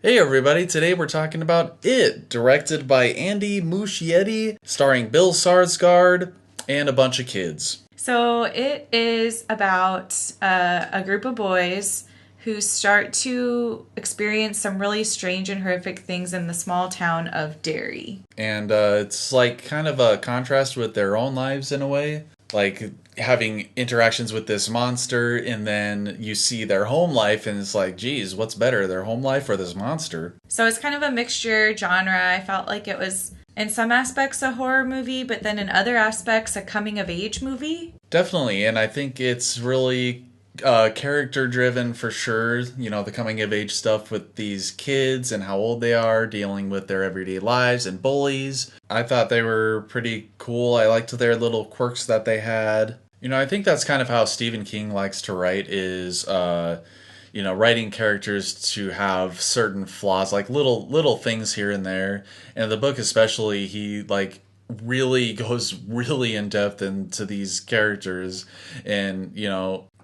Hey everybody, today we're talking about It, directed by Andy Muschietti, starring Bill Skarsgård and a bunch of kids. So it is about a group of boys who start to experience some really strange and horrific things in the small town of Derry. And it's like kind of a contrast with their own lives in a way. Like having interactions with this monster, and then you see their home life, and it's like, geez, what's better, their home life or this monster? So it's kind of a mixture genre. I felt like it was, in some aspects, a horror movie, but then in other aspects, a coming of age movie. Definitely, and I think it's really character driven for sure. You know, the coming of age stuff with these kids and how old they are, dealing with their everyday lives and bullies. I thought they were pretty cool. I liked their little quirks that they had. You know, I think that's kind of how Stephen King likes to write is, writing characters to have certain flaws, like little things here and there. And the book especially, he really goes really in depth into these characters, and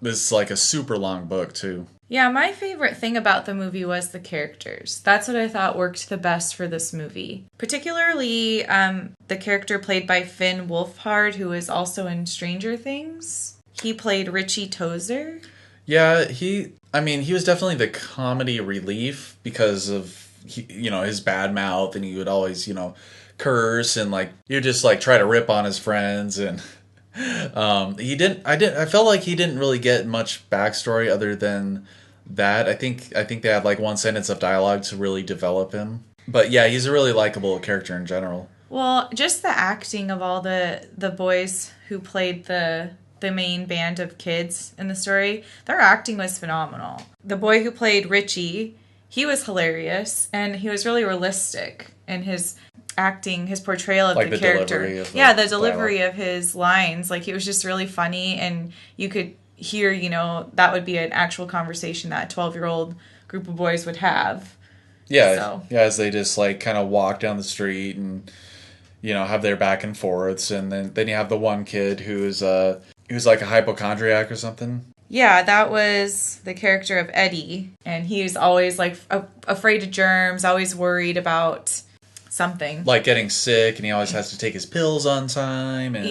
this is like a super long book too. Yeah, my favorite thing about the movie was the characters. That's what I thought worked the best for this movie. Particularly the character played by Finn Wolfhard, who is also in Stranger Things. He played Richie Tozer. Yeah, he was definitely the comedy relief because of his bad mouth, and he would always curse, and he would just try to rip on his friends, and I felt like he didn't really get much backstory other than that. I think they had one sentence of dialogue to really develop him. But yeah, he's a really likable character in general. Well, just the acting of all the boys who played the main band of kids in the story, their acting was phenomenal. The boy who played Richie, he was hilarious, and he was really realistic in his acting, his portrayal of the character. The delivery of his lines. He was just really funny, and you could hear, that would be an actual conversation that a 12-year-old group of boys would have. Yeah, as they just kind of walk down the street and have their back and forths, and then you have the one kid who's like a hypochondriac or something. Yeah, that was the character of Eddie, and he's always afraid of germs, always worried about something. Like getting sick, and he always has to take his pills on time, and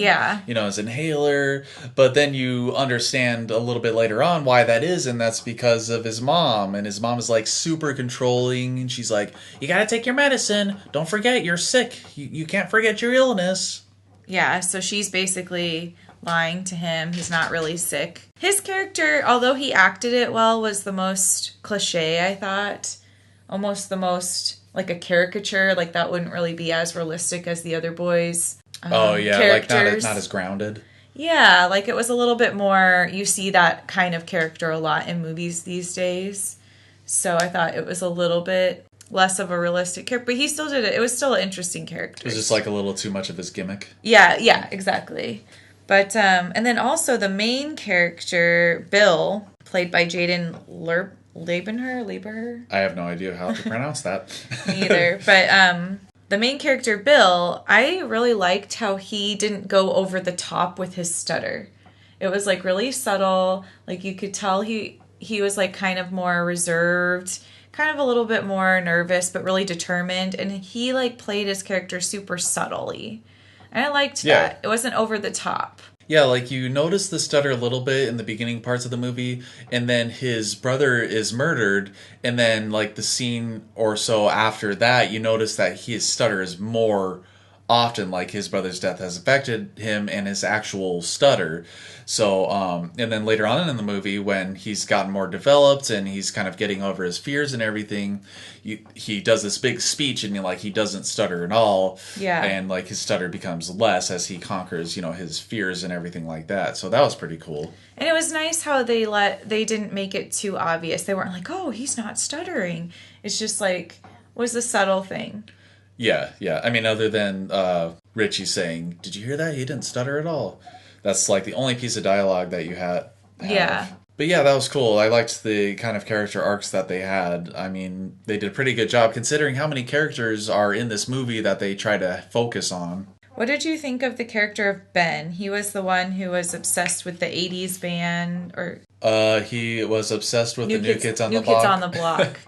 his inhaler. But then you understand a little bit later on why that is, and that's because of his mom. And his mom is super controlling, and she's like, you gotta take your medicine. Don't forget, you're sick. You can't forget your illness. Yeah, so she's basically lying to him. He's not really sick. His character, although he acted it well, was the most cliche, I thought. Almost the most like a caricature. That wouldn't really be as realistic as the other boys. Characters. Not as grounded. Yeah, it was a little bit more, you see that kind of character a lot in movies these days. So I thought it was a little bit less of a realistic character, but he still did it. It was still an interesting character. It was just a little too much of his gimmick. Yeah, exactly. But, and then also the main character, Bill, played by Jaden Lieberher? I have no idea how to pronounce that. Me either. But the main character, Bill, I really liked how he didn't go over the top with his stutter. It was really subtle. You could tell he was kind of more reserved, kind of a little bit more nervous, but really determined. And he played his character super subtly. And I liked that. It wasn't over the top. Yeah, you notice the stutter a little bit in the beginning parts of the movie, and then his brother is murdered, and then the scene or so after that, you notice that his stutter is more often, his brother's death has affected him and his actual stutter. So, and then later on in the movie, when he's gotten more developed and he's kind of getting over his fears and everything, he does this big speech, and he doesn't stutter at all. Yeah. And his stutter becomes less as he conquers, his fears and everything like that. So that was pretty cool. And it was nice how they didn't make it too obvious. They weren't oh, he's not stuttering. It's just was a subtle thing. Yeah. I mean, other than Richie saying, "Did you hear that? He didn't stutter at all." That's the only piece of dialogue that you had. Yeah. But yeah, that was cool. I liked the kind of character arcs that they had. I mean, they did a pretty good job considering how many characters are in this movie that they try to focus on. What did you think of the character of Ben? He was the one who was obsessed with the 80s band, or... He was obsessed with the New Kids on the Block. New Kids on the Block.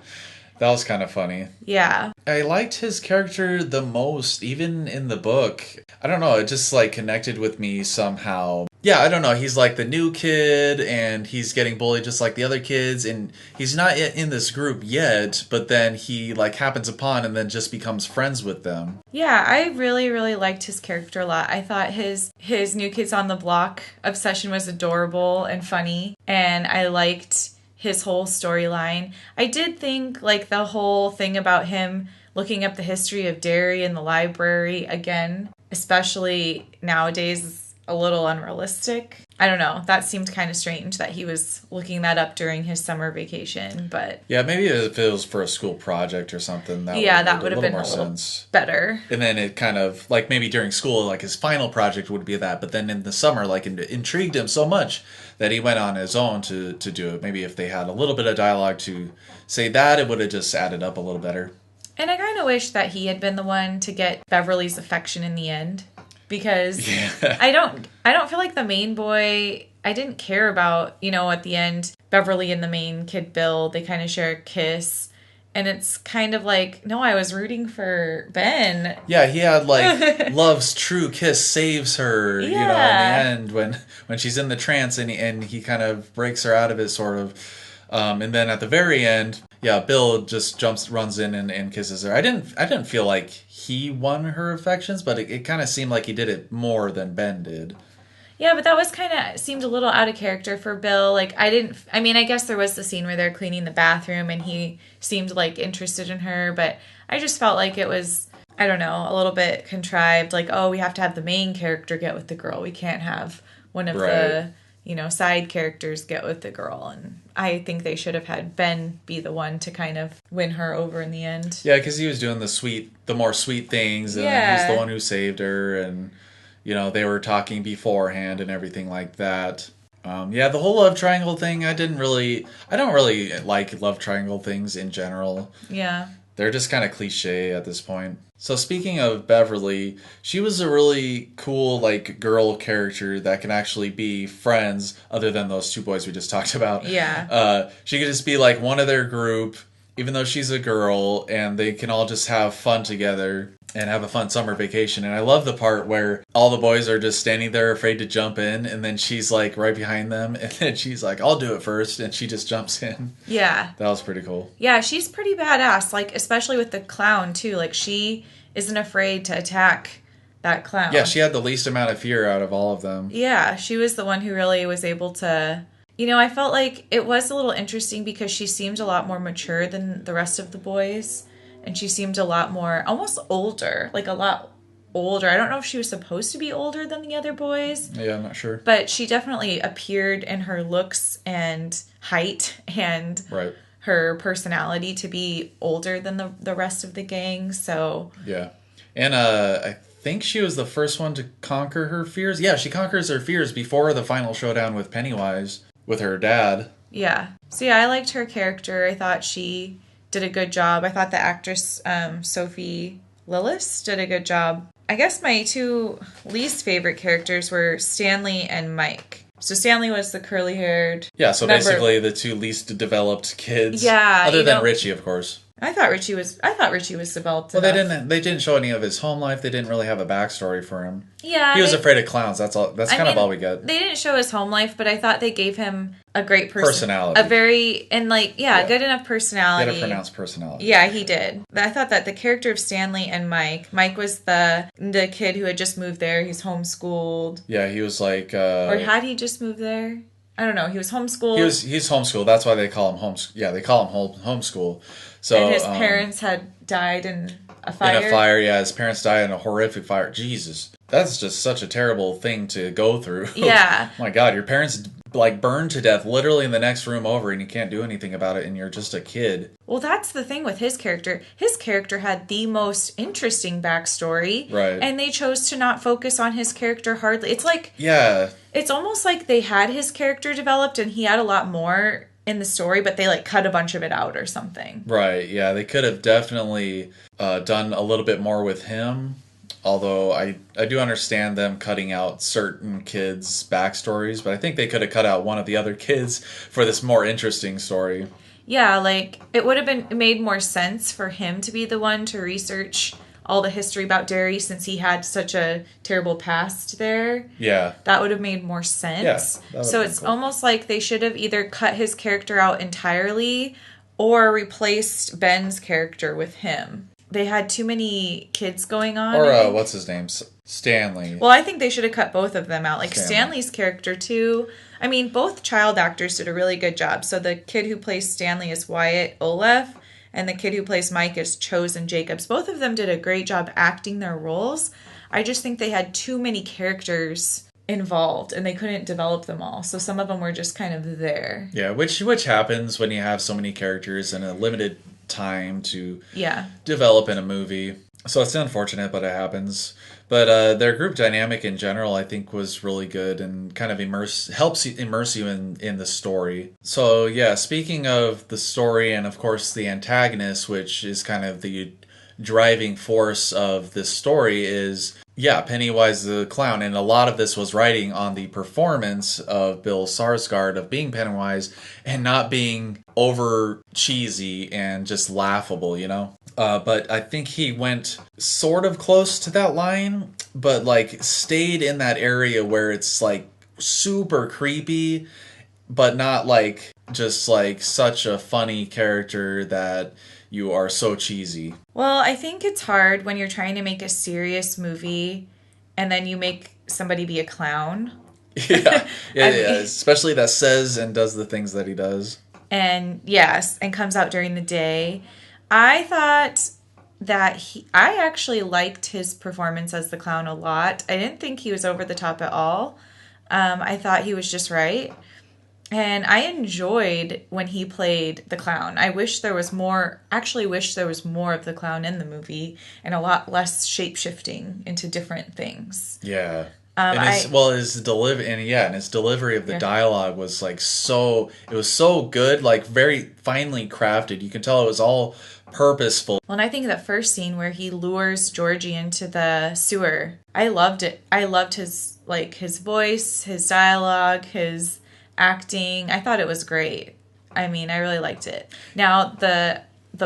That was kind of funny. Yeah. I liked his character the most, even in the book. I don't know, it just like connected with me somehow. Yeah, I don't know. He's like the new kid, and he's getting bullied just like the other kids, and he's not yet in this group yet. But then he like happens upon, and then just becomes friends with them. Yeah, I really, really liked his character a lot. I thought his New Kids on the Block obsession was adorable and funny, and I liked his whole storyline. I did think like the whole thing about him looking up the history of Derry in the library again, especially nowadays, is a little unrealistic. I don't know. That seemed kind of strange that he was looking that up during his summer vacation, but Yeah, maybe if it was for a school project or something, that would have been more a little sense. better. And then it kind of like maybe during school, like his final project would be that, but then in the summer, like intrigued him so much that he went on his own to do it. Maybe if they had a little bit of dialogue to say that, it would have just added up a little better. And I kind of wish that he had been the one to get Beverly's affection in the end, because I don't feel like the main boy, I didn't care about, at the end, Beverly and the main kid Bill, they kind of share a kiss. And it's kind of like, no, I was rooting for Ben. Yeah, he had like love's true kiss saves her, in the end when she's in the trance and he kind of breaks her out of it sort of. And then at the very end, yeah, Bill just runs in and kisses her. I didn't feel like he won her affections, but it kind of seemed like he did it more than Ben did. Yeah, but that was seemed a little out of character for Bill. Like, I guess there was the scene where they're cleaning the bathroom and he seemed like interested in her, but I just felt like it was, I don't know, a little bit contrived. Like, oh, we have to have the main character get with the girl. We can't have one of the, side characters get with the girl. And I think they should have had Ben be the one to kind of win her over in the end. Yeah, because he was doing the more sweet things, and he's the one who saved her, and they were talking beforehand and everything like that. The whole love triangle thing, I don't really like love triangle things in general. Yeah. They're just kind of cliche at this point. So speaking of Beverly, she was a really cool, like, girl character that can actually be friends other than those two boys we just talked about. Yeah. She could just be, like, one of their group, even though she's a girl, and they can all just have fun together and have a fun summer vacation. And I love the part where all the boys are just standing there afraid to jump in, and then she's like right behind them, and then she's like, I'll do it first, and she just jumps in. Yeah. That was pretty cool. Yeah, she's pretty badass, like, especially with the clown, too. Like, she isn't afraid to attack that clown. Yeah, she had the least amount of fear out of all of them. Yeah, she was the one who really was able to... I felt like it was a little interesting because she seemed a lot more mature than the rest of the boys. And she seemed a lot more, almost older, like a lot older. I don't know if she was supposed to be older than the other boys. Yeah, I'm not sure. But she definitely appeared in her looks and height and her personality to be older than the rest of the gang. So yeah. And I think she was the first one to conquer her fears. Yeah, she conquers her fears before the final showdown with Pennywise with her dad. Yeah. So yeah, I liked her character. I thought she did a good job. I thought the actress Sophie Lillis did a good job. I guess my two least favorite characters were Stanley and Mike. So Stanley was the curly-haired... Yeah, so basically the two least developed kids. Yeah. Other than Richie, of course. I thought Richie was developed enough. Well, they didn't show any of his home life. They didn't really have a backstory for him. Yeah. He was afraid of clowns. That's all. That's kind of all we get. They didn't show his home life, but I thought they gave him a great personality. A very, and good enough personality. He had a pronounced personality. Yeah, he did. I thought that the character of Stanley and Mike was the kid who had just moved there. He's homeschooled. Yeah, he was like... or had he just moved there? I don't know. He was homeschooled. He's homeschooled. That's why they call him they call him homeschool. So, and his parents had died in a fire. In a fire, yeah. His parents died in a horrific fire. Jesus. That's just such a terrible thing to go through. Yeah. Oh my God, your parents burned to death literally in the next room over and you can't do anything about it and you're just a kid. Well, that's the thing with his character. His character had the most interesting backstory. Right. And they chose to not focus on his character hardly. It's like... Yeah. It's almost like they had his character developed and he had a lot more in the story, but they cut a bunch of it out or something. Right, yeah. They could have definitely done a little bit more with him. Although I do understand them cutting out certain kids' backstories, but I think they could have cut out one of the other kids for this more interesting story. Yeah, like it would have been made more sense for him to be the one to research all the history about Derry since he had such a terrible past there. Yeah. That would have made more Yeah. sense. That would So have been it's cool. almost like they should have either cut his character out entirely or replaced Ben's character with him. They had too many kids going on. Or what's his name? Stanley. Well, I think they should have cut both of them out. Like Stanley. Stanley's character too. I mean, both child actors did a really good job. So the kid who plays Stanley is Wyatt Olaf, and the kid who plays Mike is Chosen Jacobs. Both of them did a great job acting their roles. I just think they had too many characters involved and they couldn't develop them all. So some of them were just kind of there. Yeah, which happens when you have so many characters in a limited time to develop in a movie. So it's unfortunate, but it happens. But their group dynamic in general, I think, was really good and kind of helps you immerse you in the story. So yeah, speaking of the story and of course the antagonist, which is kind of the driving force of this story, is Pennywise the clown, and a lot of this was riding on the performance of Bill Skarsgård of being Pennywise and not being over cheesy and just laughable, you know. But I think he went sort of close to that line, but like stayed in that area where it's like super creepy, but not like just like such a funny character that you are so cheesy. Well, I think it's hard when you're trying to make a serious movie and then you make somebody be a clown. Yeah, especially that says and does the things that he does. And yes, and comes out during the day. I thought that I actually liked his performance as the clown a lot. I didn't think he was over the top at all. I thought he was just right. And I enjoyed when he played the clown. I wish there was more of the clown in the movie and a lot less shape-shifting into different things. Yeah. His delivery of the dialogue was like it was so good, like very finely crafted. You can tell it was all purposeful. Well, and I think that first scene where he lures Georgie into the sewer, I loved it. I loved his voice, his dialogue, his acting. I thought it was great. I mean, I really liked it. Now, the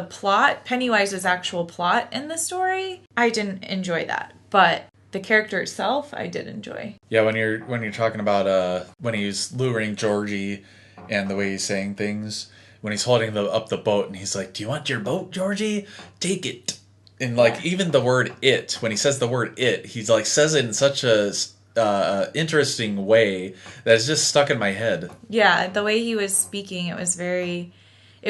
plot, Pennywise's actual plot in the story, I didn't enjoy that. But the character itself, I did enjoy. Yeah, when you're talking about when he's luring Georgie and the way he's saying things, when he's holding up the boat and he's like, "Do you want your boat, Georgie? Take it." And like even the word "it," when he says the word "it," he's like says it in such a interesting way that it's just stuck in my head. Yeah, the way he was speaking, it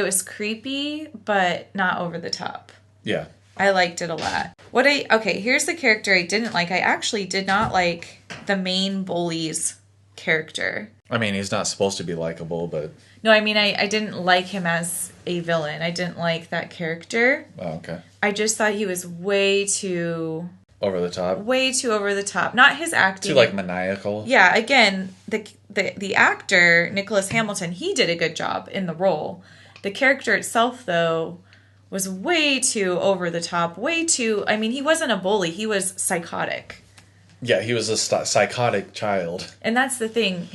was creepy, but not over the top. Yeah. I liked it a lot. Here's the character I didn't like. I actually did not like the main bully's character. I mean, he's not supposed to be likable, but... No, I mean, I didn't like him as a villain. I didn't like that character. Oh, okay. I just thought he was way too... Over the top? Way too over the top. Not his acting. Too, like, maniacal? Yeah, again, the actor, Nicholas Hamilton, he did a good job in the role. The character itself, though, was way too over the top. I mean, he wasn't a bully. He was psychotic. Yeah, he was a psychotic child. And that's the thing.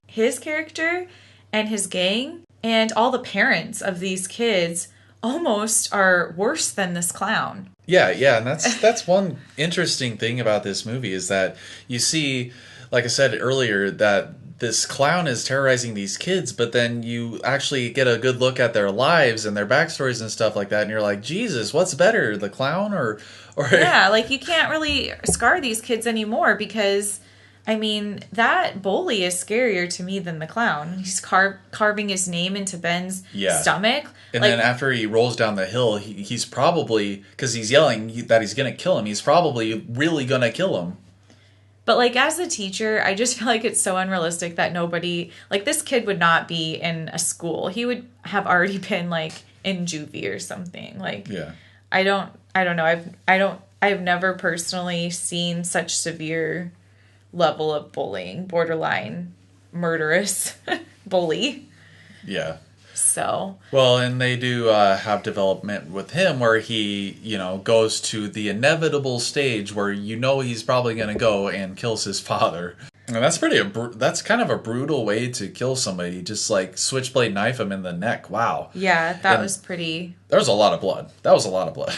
His character, and his gang, and all the parents of these kids almost are worse than this clown. Yeah, and that's one interesting thing about this movie is that you see, like I said earlier, that this clown is terrorizing these kids, but then you actually get a good look at their lives and their backstories and stuff like that, and you're like, Jesus, what's better, the clown or... Yeah, like you can't really scar these kids anymore because, I mean, that bully is scarier to me than the clown. He's carving his name into Ben's stomach. And then after he rolls down the hill, he's probably, because he's yelling that he's going to kill him, he's probably really going to kill him. But, like, as a teacher, I just feel like it's so unrealistic that nobody... Like, this kid would not be in a school. He would have already been, like, in juvie or something. Like, yeah. I don't know. I've never personally seen such severe level of bullying, borderline murderous bully. Yeah. So. Well, and they do have development with him where he, goes to the inevitable stage where he's probably going to go and kills his father. And that's kind of a brutal way to kill somebody. Just like switchblade knife them in the neck. Wow. Yeah, that And was pretty. there was a lot of blood. That was a lot of blood.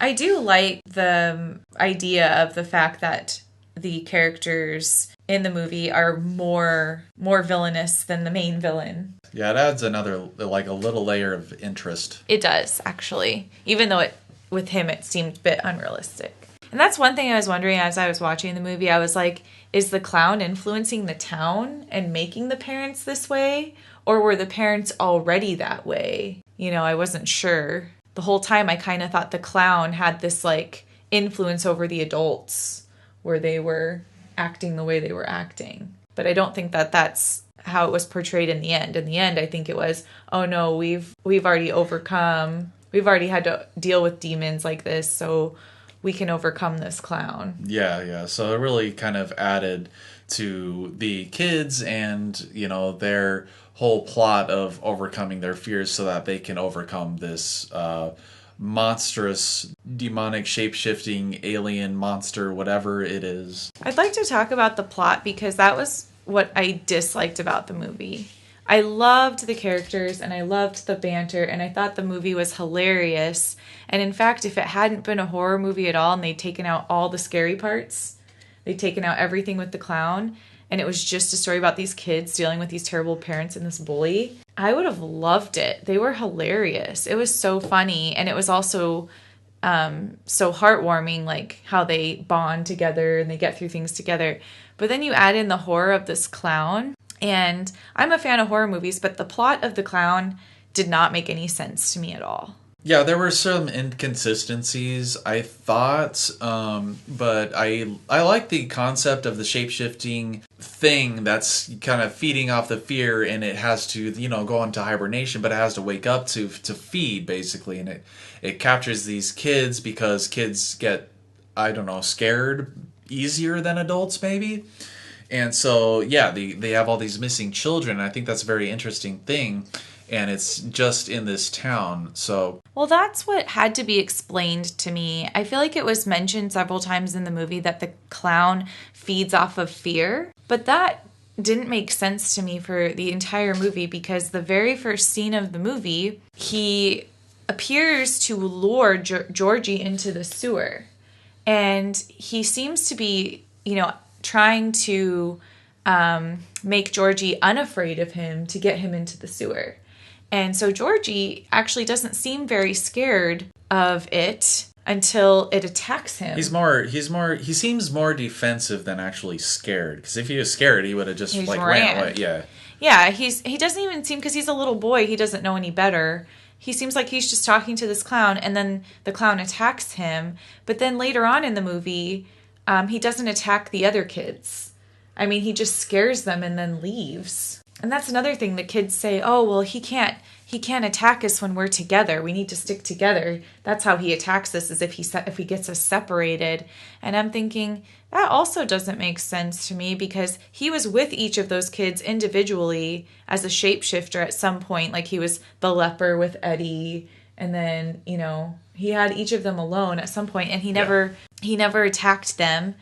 I do like the idea of the fact that the characters in the movie are more villainous than the main villain. Yeah, it adds another, like, a little layer of interest. It does, actually. Even though with him it seemed a bit unrealistic. And that's one thing I was wondering as I was watching the movie. I was like, is the clown influencing the town and making the parents this way? Or were the parents already that way? You know, I wasn't sure. The whole time I kind of thought the clown had this, like, influence over the adults where they were acting the way they were acting. But I don't think that that's how it was portrayed in the end. In the end, I think it was, oh no, we've already overcome. We've already had to deal with demons like this, so we can overcome this clown. Yeah. So it really kind of added to the kids and, you know, their whole plot of overcoming their fears so that they can overcome this monstrous, demonic, shape-shifting alien monster, whatever it is. I'd like to talk about the plot because that was what I disliked about the movie. I loved the characters and I loved the banter and I thought the movie was hilarious. And in fact, if it hadn't been a horror movie at all and they'd taken out all the scary parts, they'd taken out everything with the clown, and it was just a story about these kids dealing with these terrible parents and this bully, I would have loved it. They were hilarious. It was so funny, and it was also so heartwarming, like how they bond together and they get through things together. But then you add in the horror of this clown, and I'm a fan of horror movies, but the plot of the clown did not make any sense to me at all. Yeah, there were some inconsistencies, I thought, but I like the concept of the shape-shifting thing that's kind of feeding off the fear, and it has to, you know, go into hibernation, but it has to wake up to feed, basically, and it captures these kids because kids get, I don't know, scared easier than adults, maybe? And so, yeah, they have all these missing children, and I think that's a very interesting thing. And it's just in this town, so... Well, that's what had to be explained to me. I feel like it was mentioned several times in the movie that the clown feeds off of fear. But that didn't make sense to me for the entire movie because the very first scene of the movie, he appears to lure Georgie into the sewer. And he seems to be, you know, trying to make Georgie unafraid of him to get him into the sewer. And so Georgie actually doesn't seem very scared of it until it attacks him. He seems more defensive than actually scared. Because if he was scared, he would have just ran away. Yeah. Yeah, he doesn't even seem, because he's a little boy, he doesn't know any better. He seems like he's just talking to this clown, and then the clown attacks him. But then later on in the movie, he doesn't attack the other kids. I mean, he just scares them and then leaves. And that's another thing the kids say, oh, well, he can't attack us when we're together. We need to stick together. That's how he attacks us, is if he gets us separated. And I'm thinking, that also doesn't make sense to me because he was with each of those kids individually as a shapeshifter at some point. Like he was the leper with Eddie. And then, you know, he had each of them alone at some point, and he never attacked them.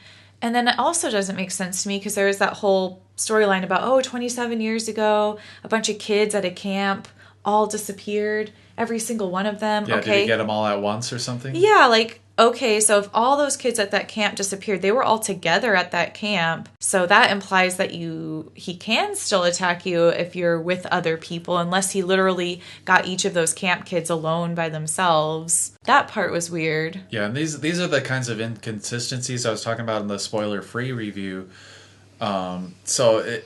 And then it also doesn't make sense to me because there was that whole storyline about, 27 years ago, a bunch of kids at a camp all disappeared. Every single one of them. Yeah, okay. Did he get them all at once or something? Yeah, like, okay, so if all those kids at that camp disappeared, they were all together at that camp. So that implies that he can still attack you if you're with other people, unless he literally got each of those camp kids alone by themselves. That part was weird. Yeah, and these are the kinds of inconsistencies I was talking about in the spoiler-free review. So,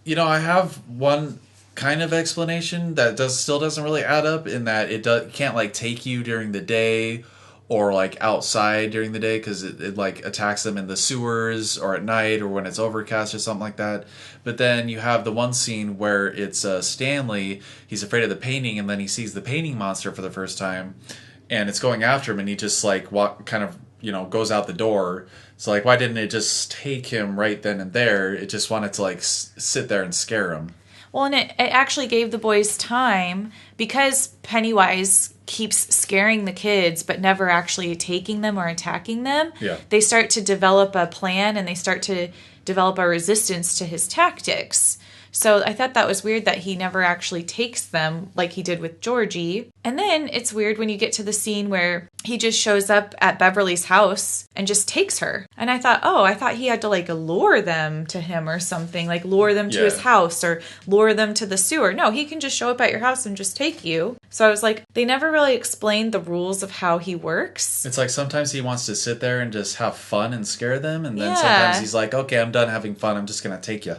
I have one kind of explanation that still doesn't really add up, in that it can't like take you during the day or like outside during the day because it like attacks them in the sewers or at night or when it's overcast or something like that. But then you have the one scene where it's Stanley, he's afraid of the painting, and then he sees the painting monster for the first time and it's going after him, and he just like goes out the door. So like, why didn't it just take him right then and there? It just wanted to like sit there and scare him. Well, and it actually gave the boys time, because Pennywise keeps scaring the kids but never actually taking them or attacking them, Yeah. they start to develop a plan and they start to develop a resistance to his tactics. So I thought that was weird that he never actually takes them like he did with Georgie. And then it's weird when you get to the scene where he just shows up at Beverly's house and just takes her. And I thought he had to like lure them to him or something, like lure them to his house or lure them to the sewer. No, he can just show up at your house and just take you. So I was like, they never really explained the rules of how he works. It's like sometimes he wants to sit there and just have fun and scare them. And then sometimes he's like, okay, I'm done having fun. I'm just going to take you.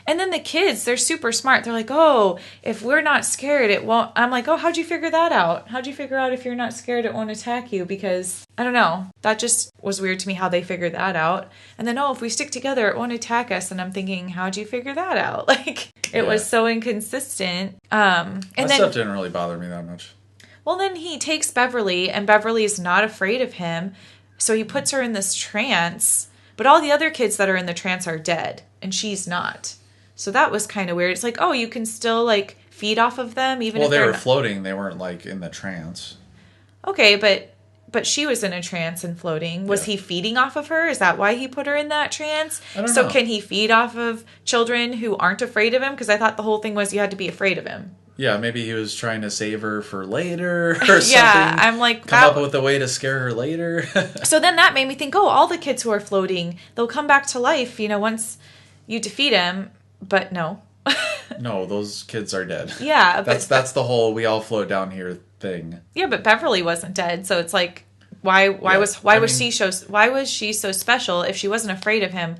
And then the kids, they're super smart. They're like, oh, if we're not scared, it won't. I'm like, oh, how'd you figure that out? How'd you figure out if you're not scared, it won't attack you? Because, I don't know. That just was weird to me how they figured that out. And then, oh, if we stick together, it won't attack us. And I'm thinking, how'd you figure that out? Like, it was so inconsistent. That stuff didn't really bother me that much. Well, then he takes Beverly, and Beverly is not afraid of him. So he puts her in this trance. But all the other kids that are in the trance are dead, and she's not. So that was kind of weird. It's like, oh, you can still, like, feed off of them even if they were floating. They weren't, like, in the trance. Okay, but she was in a trance and floating. Was he feeding off of her? Is that why he put her in that trance? I don't know. So can he feed off of children who aren't afraid of him? Because I thought the whole thing was you had to be afraid of him. Yeah, maybe he was trying to save her for later or something. Yeah, I'm like... Come up with a way to scare her later. So then that made me think, oh, all the kids who are floating, they'll come back to life, once you defeat him. But no. No, those kids are dead. Yeah. That's the whole we all float down here thing. Yeah, but Beverly wasn't dead, so it's like why was she so special if she wasn't afraid of him?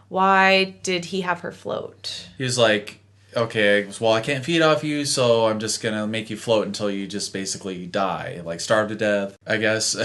Why did he have her float? He was like, okay, well, I can't feed off you, so I'm just gonna make you float until you just basically die, like starve to death, I guess.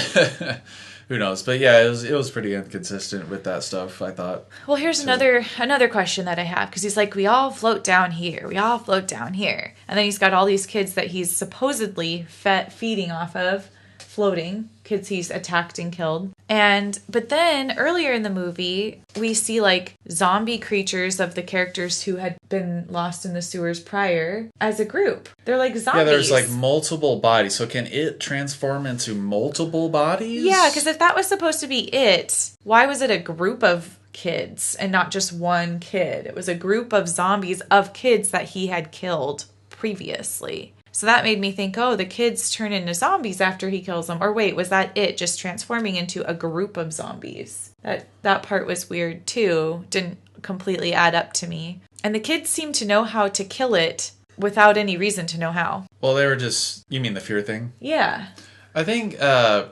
Who knows? But yeah, it was pretty inconsistent with that stuff, I thought. Well, here's another question that I have, because he's like, we all float down here. We all float down here. And then he's got all these kids that he's supposedly feeding off of, floating, kids he's attacked and killed. But then earlier in the movie, we see like zombie creatures of the characters who had been lost in the sewers prior as a group. They're like zombies. Yeah, there's like multiple bodies. So can it transform into multiple bodies? Yeah, because if that was supposed to be it, why was it a group of kids and not just one kid? It was a group of zombies of kids that he had killed previously. So that made me think, oh, the kids turn into zombies after he kills them. Or wait, was that it just transforming into a group of zombies? That part was weird too. Didn't completely add up to me. And the kids seemed to know how to kill it without any reason to know how. Well, they were just... You mean the fear thing? Yeah. I think, a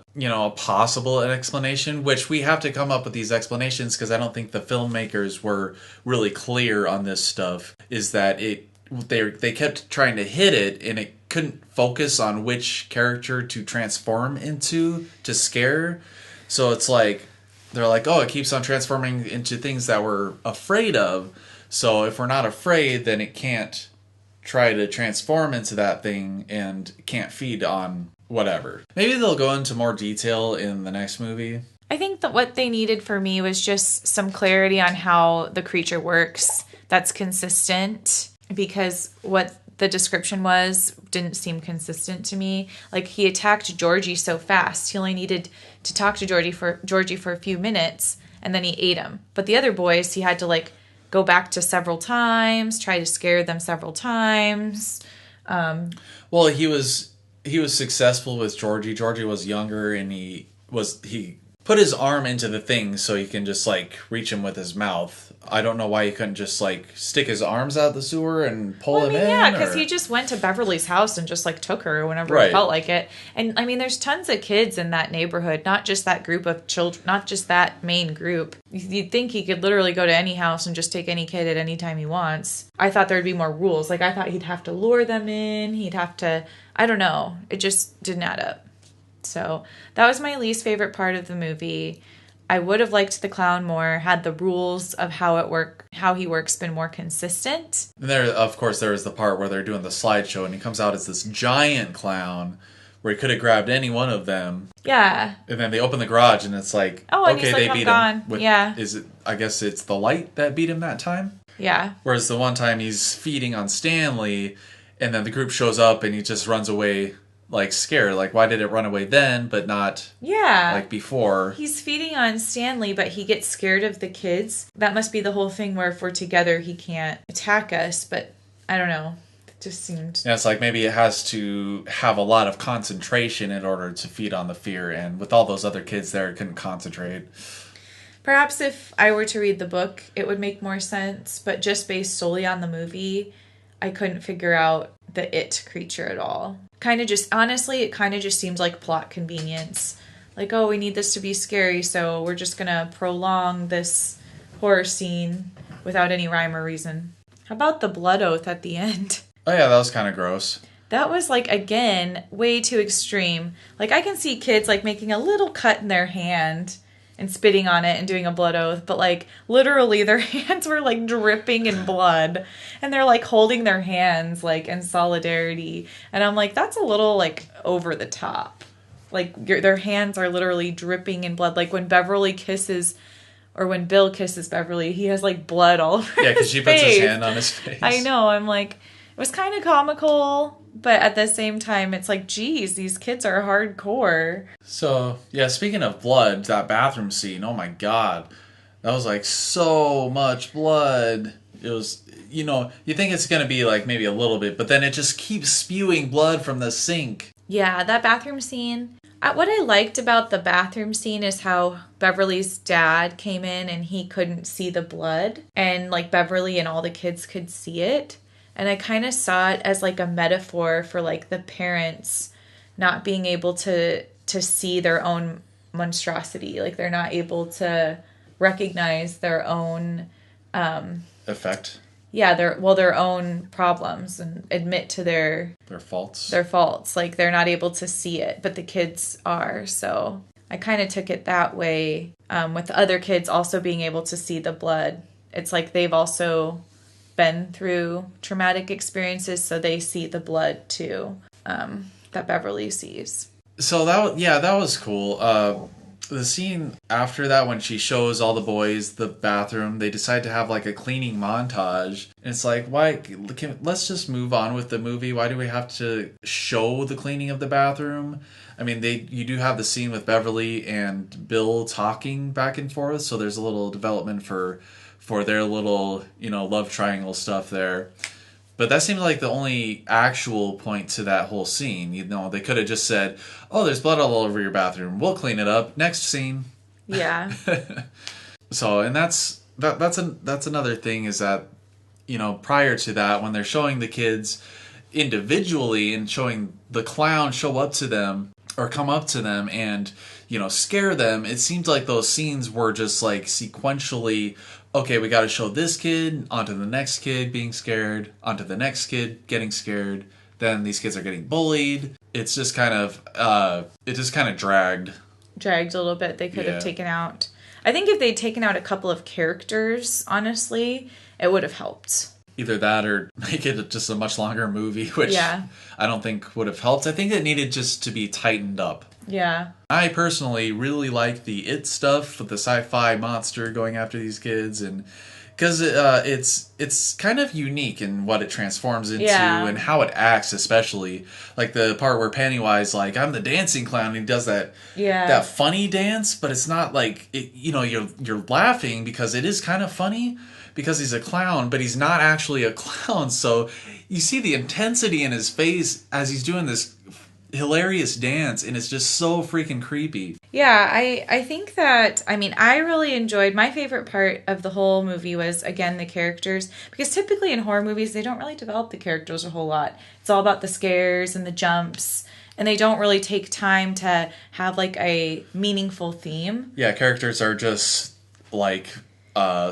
possible explanation, which we have to come up with these explanations because I don't think the filmmakers were really clear on this stuff, is that they kept trying to hit it and it couldn't focus on which character to transform into to scare. So it's like, they're like, oh, it keeps on transforming into things that we're afraid of. So if we're not afraid, then it can't try to transform into that thing and can't feed on whatever. Maybe they'll go into more detail in the next movie. I think that what they needed for me was just some clarity on how the creature works that's consistent, because what the description didn't seem consistent to me. Like, he attacked Georgie so fast. He only needed to talk to Georgie for a few minutes, and then he ate him. But the other boys, he had to, like, go back to several times, try to scare them several times. Well, he was successful with Georgie. Georgie was younger, and he put his arm into the thing so he can just, like, reach him with his mouth. I don't know why he couldn't just, like, stick his arms out the sewer and pull him in. Yeah, because he just went to Beverly's house and just, like, took her whenever he felt like it. And, I mean, there's tons of kids in that neighborhood, not just that group of children, not just that main group. You'd think he could literally go to any house and just take any kid at any time he wants. I thought there'd be more rules. Like, I thought he'd have to lure them in. He'd have to, I don't know. It just didn't add up. So that was my least favorite part of the movie. I would have liked the clown more had the rules of how he works been more consistent. And there, of course, there was the part where they're doing the slideshow and he comes out as this giant clown where he could have grabbed any one of them. Yeah. And then they open the garage and it's like, oh, and okay, they beat him. Yeah. I guess it's the light that beat him that time? Yeah. Whereas the one time he's feeding on Stanley and then the group shows up and he just runs away like scared. Like, why did it run away then, but not Yeah. like before? He's feeding on Stanley, but he gets scared of the kids. That must be the whole thing where if we're together, he can't attack us. But I don't know. It just seemed... Yeah, it's like maybe it has to have a lot of concentration in order to feed on the fear. And with all those other kids there, it couldn't concentrate. Perhaps if I were to read the book, it would make more sense. But just based solely on the movie, I couldn't figure out the it creature at all. Honestly, it kind of just seems like plot convenience. Like, oh, we need this to be scary, so we're just going to prolong this horror scene without any rhyme or reason. How about the blood oath at the end? Oh yeah, that was kind of gross. That was, like, again, way too extreme. Like, I can see kids, like, making a little cut in their hand and spitting on it and doing a blood oath, but, like, literally their hands were, like, dripping in blood, and they're, like, holding their hands, like, in solidarity, and I'm like, that's a little, like, over the top. Like, their hands are literally dripping in blood, like, when Beverly kisses, or when Bill kisses Beverly, he has, like, blood all over his face. Yeah, because she puts his hand on his face. I know, I'm like, it was kind of comical, but at the same time, it's like, geez, these kids are hardcore. So, yeah, speaking of blood, that bathroom scene, oh my god. That was like so much blood. It was, you think it's going to be like maybe a little bit, but then it just keeps spewing blood from the sink. Yeah, that bathroom scene. What I liked about the bathroom scene is how Beverly's dad came in and he couldn't see the blood. And like Beverly and all the kids could see it. And I kind of saw it as like a metaphor for like the parents not being able to see their own monstrosity. Like they're not able to recognize their own effect. Yeah, their own problems and admit to their faults. Their faults. Like they're not able to see it, but the kids are. So I kind of took it that way. With the other kids also being able to see the blood. It's like they've also been through traumatic experiences, so they see the blood too, that Beverly sees. So that was cool. The scene after that, when she shows all the boys the bathroom, they decide to have like a cleaning montage. And it's like, why? Let's just move on with the movie. Why do we have to show the cleaning of the bathroom? I mean, you do have the scene with Beverly and Bill talking back and forth, so there's a little development for their little, love triangle stuff there. But that seems like the only actual point to that whole scene. They could have just said, oh, there's blood all over your bathroom. We'll clean it up. Next scene. Yeah. So, and that's another thing is that, prior to that, when they're showing the kids individually and showing the clown show up to them or come up to them and, scare them, it seems like those scenes were just like sequentially, okay, we got to show this kid, onto the next kid being scared, onto the next kid getting scared, then these kids are getting bullied. It's just kind of, dragged. Dragged a little bit. They could have taken out, I think if they'd taken out a couple of characters, honestly, it would have helped. Either that or make it just a much longer movie, which I don't think would have helped. I think it needed just to be tightened up. Yeah. I personally really like the It stuff with the sci-fi monster going after these kids, and because it's kind of unique in what it transforms into and how it acts, especially like the part where Pennywise, like, I'm the dancing clown, and he does that funny dance, but it's not like it, you're laughing because it is kind of funny because he's a clown, but he's not actually a clown. So you see the intensity in his face as he's doing this hilarious dance, and it's just so freaking creepy. Yeah, I think that, I really enjoyed, my favorite part of the whole movie was, again, the characters, because typically in horror movies, they don't really develop the characters a whole lot. It's all about the scares and the jumps, and they don't really take time to have, like, a meaningful theme. Yeah, characters are just, like,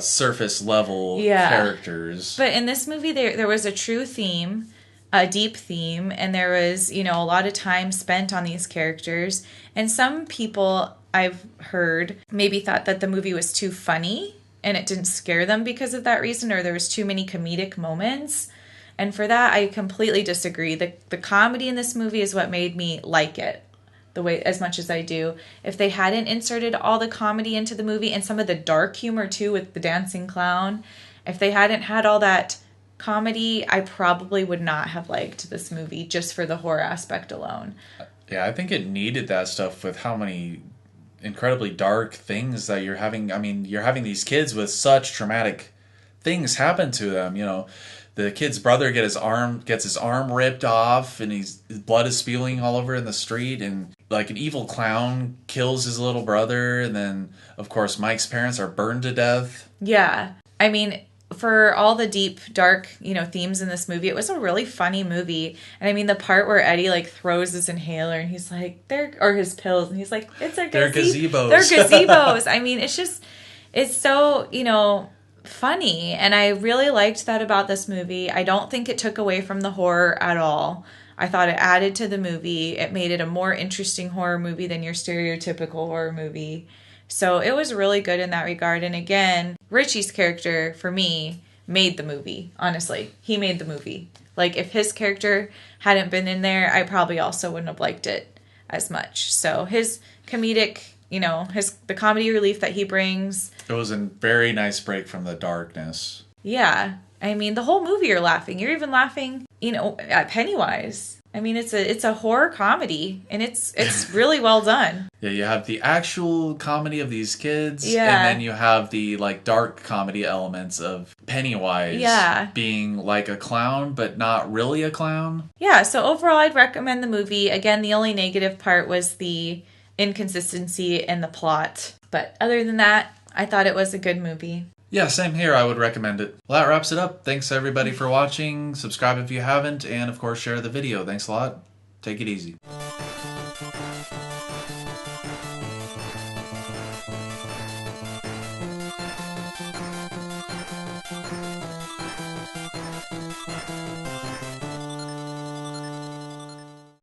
surface level characters. But in this movie, there was a true theme, a deep theme, and there was, a lot of time spent on these characters. And some people I've heard maybe thought that the movie was too funny and it didn't scare them because of that reason, or there was too many comedic moments. And for that, I completely disagree. The comedy in this movie is what made me like it the way as much as I do. If they hadn't inserted all the comedy into the movie and some of the dark humor too with the dancing clown, if they hadn't had all that comedy, I probably would not have liked this movie just for the horror aspect alone. Yeah, I think it needed that stuff with how many incredibly dark things that you're having. I mean, you're having these kids with such traumatic things happen to them. You know, the kid's brother gets his arm ripped off, and his blood is spewing all over in the street, and like an evil clown kills his little brother, and then of course Mike's parents are burned to death. Yeah. I mean, for all the deep, dark, themes in this movie, it was a really funny movie. And I mean, the part where Eddie like throws his inhaler and he's like, or his pills, and he's like, they're gazebos. They're gazebos. I mean, it's so, funny. And I really liked that about this movie. I don't think it took away from the horror at all. I thought it added to the movie. It made it a more interesting horror movie than your stereotypical horror movie. So it was really good in that regard. And again, Richie's character, for me, made the movie. Honestly, he made the movie. Like, if his character hadn't been in there, I probably also wouldn't have liked it as much. So his comedic, the comedy relief that he brings. It was a very nice break from the darkness. Yeah. I mean, the whole movie you're laughing. You're even laughing, at Pennywise. I mean, it's a horror comedy, and it's really well done. Yeah, you have the actual comedy of these kids, yeah, and then you have the like dark comedy elements of Pennywise, yeah, being like a clown, but not really a clown. Yeah, so overall, I'd recommend the movie. Again, the only negative part was the inconsistency in the plot, but other than that, I thought it was a good movie. Yeah, same here. I would recommend it. Well, that wraps it up. Thanks everybody for watching. Subscribe if you haven't, and of course share the video. Thanks a lot. Take it easy.